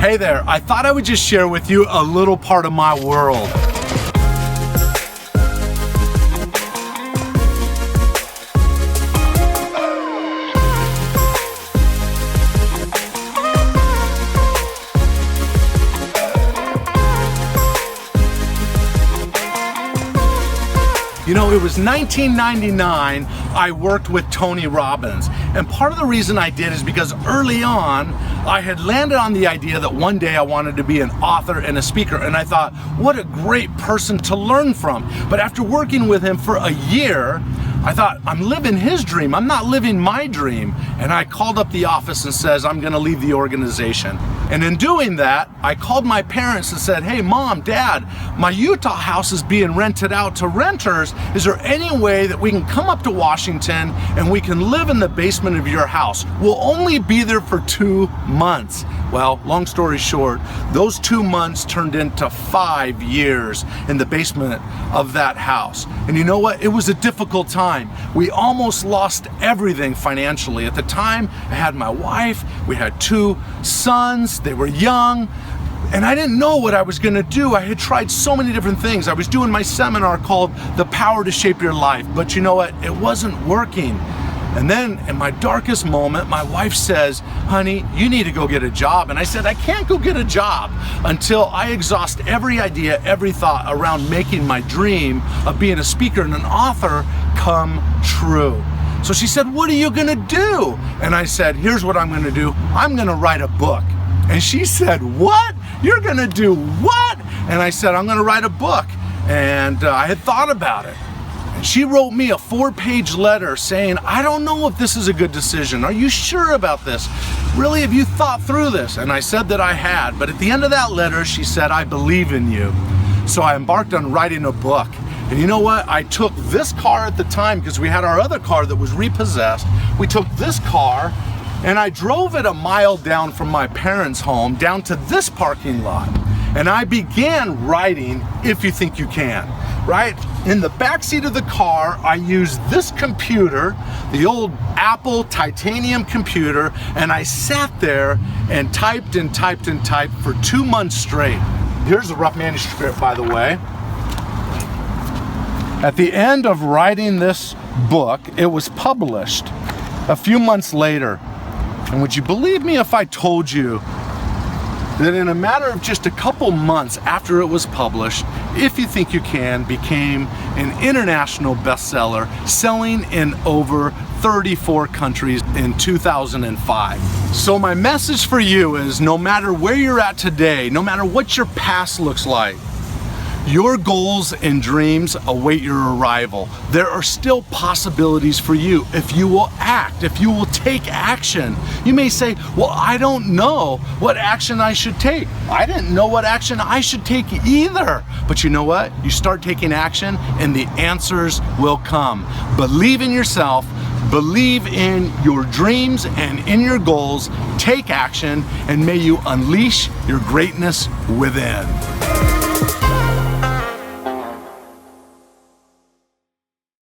Hey there, I thought I would just share with you a little part of my world. You know, it was 1999, I worked with Tony Robbins. And part of the reason I did is because early on, I had landed on the idea that one day I wanted to be an author and a speaker. And I thought, what a great person to learn from. But after working with him for a year, I thought, I'm living his dream, I'm not living my dream. And I called up the office and says, I'm gonna leave the organization. And in doing that, I called my parents and said, hey, Mom, Dad, my Utah house is being rented out to renters. Is there any way that we can come up to Washington and we can live in the basement of your house? We'll only be there for 2 months. Well, long story short, those 2 months turned into 5 years in the basement of that house. And you know what? It was a difficult time. We almost lost everything financially. At the time, I had my wife, we had 2 sons, they were young, and I didn't know what I was gonna do. I had tried so many different things. I was doing my seminar called The Power to Shape Your Life, but you know what? It wasn't working. And then in my darkest moment, my wife says, honey, you need to go get a job. And I said, I can't go get a job until I exhaust every idea, every thought around making my dream of being a speaker and an author come true. So she said, what are you gonna do? And I said, here's what I'm gonna do. I'm gonna write a book. And she said, what? You're gonna do what? And I said, I'm gonna write a book. And I had thought about it. And she wrote me a 4-page letter saying, I don't know if this is a good decision. Are you sure about this? Really, have you thought through this? And I said that I had, but at the end of that letter, she said, I believe in you. So I embarked on writing a book. And you know what? I took this car at the time, because we had our other car that was repossessed. We took this car and I drove it a mile down from my parents' home down to this parking lot. And I began writing If You Think You Can, right? In the backseat of the car, I used this computer, the old Apple titanium computer, and I sat there and typed and typed and typed for 2 months straight. Here's the rough manuscript, by the way. At the end of writing this book, it was published a few months later. And would you believe me if I told you that in a matter of just a couple months after it was published, If You Think You Can became an international bestseller, selling in over 34 countries in 2005. So my message for you is, no matter where you're at today, no matter what your past looks like, your goals and dreams await your arrival. There are still possibilities for you if you will act, if you will take action. You may say, well, I don't know what action I should take. I didn't know what action I should take either. But you know what? You start taking action and the answers will come. Believe in yourself, believe in your dreams and in your goals, take action, and may you unleash your greatness within.